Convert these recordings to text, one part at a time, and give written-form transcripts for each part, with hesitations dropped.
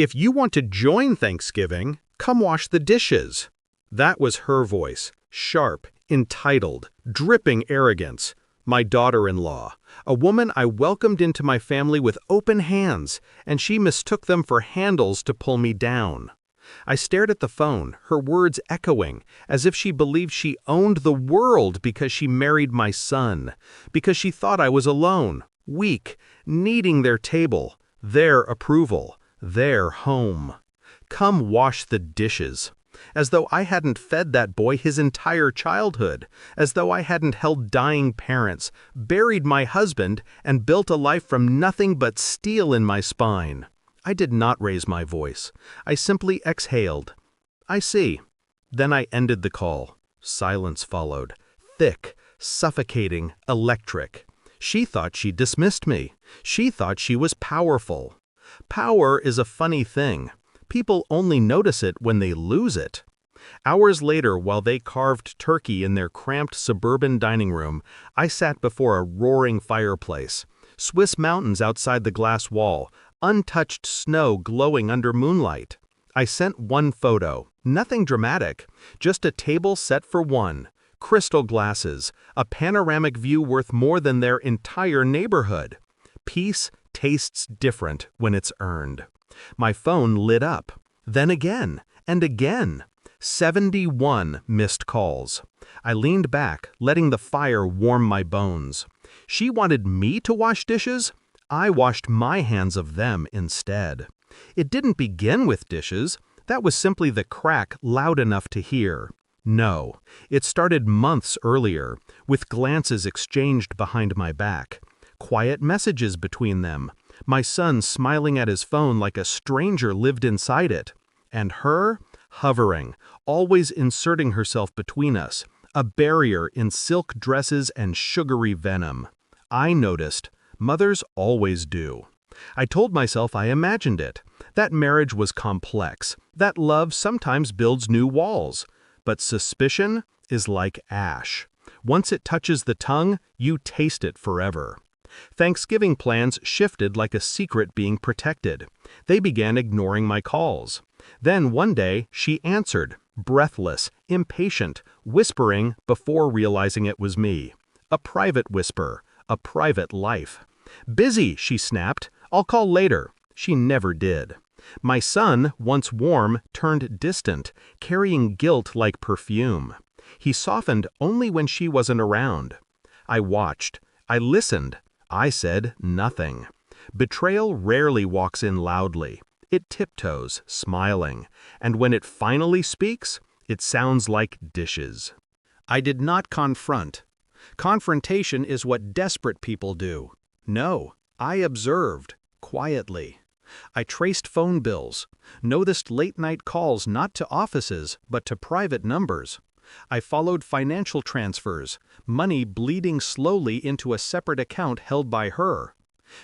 If you want to join Thanksgiving, come wash the dishes. That was her voice, sharp, entitled, dripping arrogance. My daughter-in-law, a woman I welcomed into my family with open hands, and she mistook them for handles to pull me down. I stared at the phone, her words echoing, as if she believed she owned the world because she married my son, because she thought I was alone, weak, needing their table, their approval, their home. Come wash the dishes. As though I hadn't fed that boy his entire childhood, as though I hadn't held dying parents, buried my husband, and built a life from nothing but steel in my spine. I did not raise my voice. I simply exhaled. I see. Then I ended the call. Silence followed. Thick, suffocating, electric. She thought she dismissed me. She thought she was powerful. Power is a funny thing. People only notice it when they lose it. Hours later, while they carved turkey in their cramped suburban dining room, I sat before a roaring fireplace. Swiss mountains outside the glass wall, untouched snow glowing under moonlight. I sent one photo, nothing dramatic, just a table set for one, crystal glasses, a panoramic view worth more than their entire neighborhood. Peace tastes different when it's earned. My phone lit up. Then again, and again. 71 missed calls. I leaned back, letting the fire warm my bones. She wanted me to wash dishes? I washed my hands of them instead. It didn't begin with dishes. That was simply the crack loud enough to hear. No, it started months earlier, with glances exchanged behind my back. Quiet messages between them. My son smiling at his phone like a stranger lived inside it. And her, hovering, always inserting herself between us, a barrier in silk dresses and sugary venom. I noticed. Mothers always do. I told myself I imagined it. That marriage was complex. That love sometimes builds new walls. But suspicion is like ash. Once it touches the tongue, you taste it forever. Thanksgiving plans shifted like a secret being protected. They began ignoring my calls. Then one day, she answered, breathless, impatient, whispering before realizing it was me. A private whisper, a private life. Busy, she snapped. I'll call later. She never did. My son, once warm, turned distant, carrying guilt like perfume. He softened only when she wasn't around. I watched. I listened. I said nothing. Betrayal rarely walks in loudly. It tiptoes, smiling, and when it finally speaks, it sounds like dishes. I did not confront. Confrontation is what desperate people do. No, I observed, quietly. I traced phone bills, noticed late-night calls not to offices, but to private numbers. I followed financial transfers, money bleeding slowly into a separate account held by her.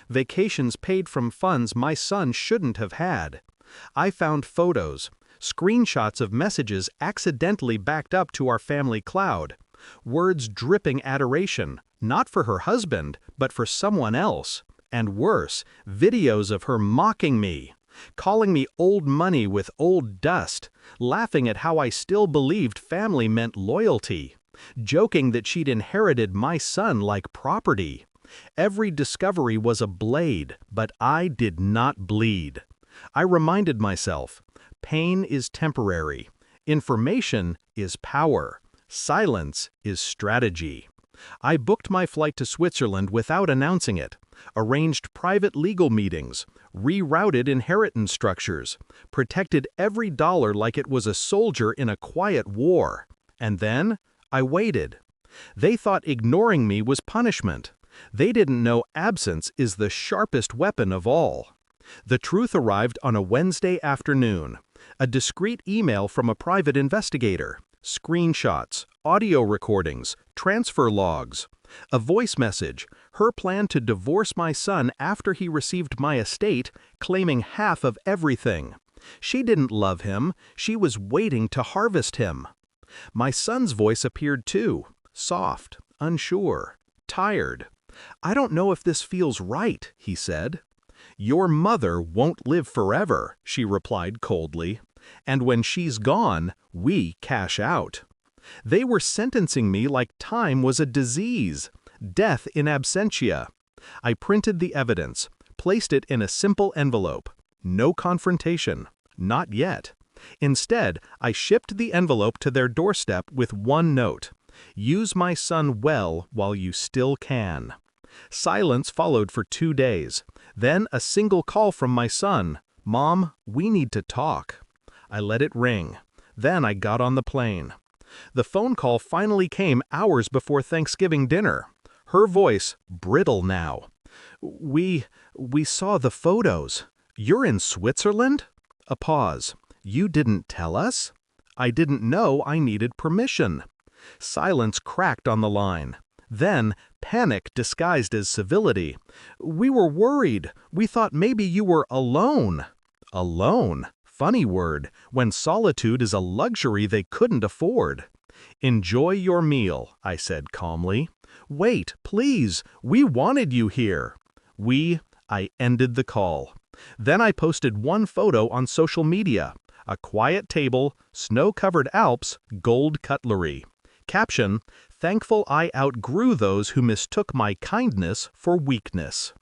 Vacations paid from funds my son shouldn't have had. I found photos, screenshots of messages accidentally backed up to our family cloud. Words dripping adoration, not for her husband, but for someone else. And worse, videos of her mocking me, calling me old money with old dust, laughing at how I still believed family meant loyalty, joking that she'd inherited my son like property. Every discovery was a blade, but I did not bleed. I reminded myself, pain is temporary, information is power, silence is strategy. I booked my flight to Switzerland without announcing it, arranged private legal meetings, rerouted inheritance structures, protected every dollar like it was a soldier in a quiet war. And then I waited. They thought ignoring me was punishment. They didn't know absence is the sharpest weapon of all. The truth arrived on a Wednesday afternoon. A discreet email from a private investigator. Screenshots, audio recordings, transfer logs. A voice message, her plan to divorce my son after he received my estate, claiming half of everything. She didn't love him, she was waiting to harvest him. My son's voice appeared too, soft, unsure, tired. I don't know if this feels right, he said. "Your mother won't live forever," she replied coldly. "And when she's gone, we cash out." They were sentencing me like time was a disease, death in absentia. I printed the evidence, placed it in a simple envelope. No confrontation. Not yet. Instead, I shipped the envelope to their doorstep with one note: "Use my son well while you still can." Silence followed for 2 days. Then a single call from my son: "Mom, we need to talk." I let it ring. Then I got on the plane. The phone call finally came hours before Thanksgiving dinner. Her voice, brittle now. We saw the photos. You're in Switzerland?" A pause. "You didn't tell us?" "I didn't know I needed permission." Silence cracked on the line. Then, panic disguised as civility. "We were worried. We thought maybe you were alone." Alone? Funny word, when solitude is a luxury they couldn't afford. "Enjoy your meal," I said calmly. "Wait, please, we wanted you here." I ended the call. Then I posted one photo on social media: a quiet table, snow-covered Alps, gold cutlery. Caption: "Thankful I outgrew those who mistook my kindness for weakness."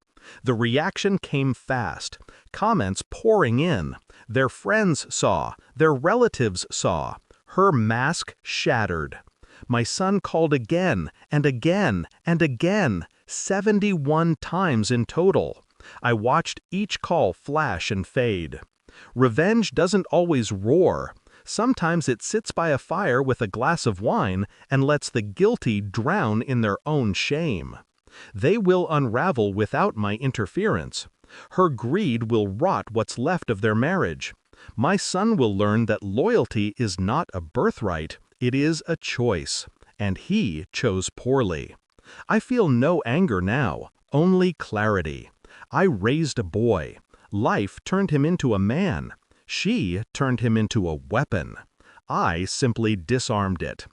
The reaction came fast, comments pouring in. Their friends saw, their relatives saw. Her mask shattered. My son called again and again and again, 71 times in total. I watched each call flash and fade. Revenge doesn't always roar. Sometimes it sits by a fire with a glass of wine and lets the guilty drown in their own shame. They will unravel without my interference. Her greed will rot what's left of their marriage. My son will learn that loyalty is not a birthright, it is a choice, and he chose poorly. I feel no anger now, only clarity. I raised a boy. Life turned him into a man. She turned him into a weapon. I simply disarmed it.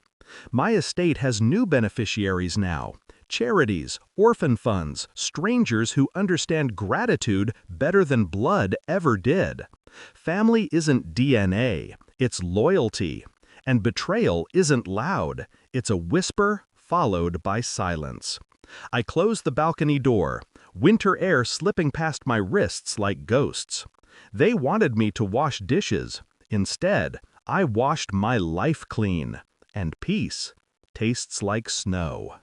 My estate has new beneficiaries now. Charities, orphan funds, strangers who understand gratitude better than blood ever did. Family isn't DNA, it's loyalty. And betrayal isn't loud, it's a whisper followed by silence. I closed the balcony door, winter air slipping past my wrists like ghosts. They wanted me to wash dishes. Instead, I washed my life clean. And peace tastes like snow.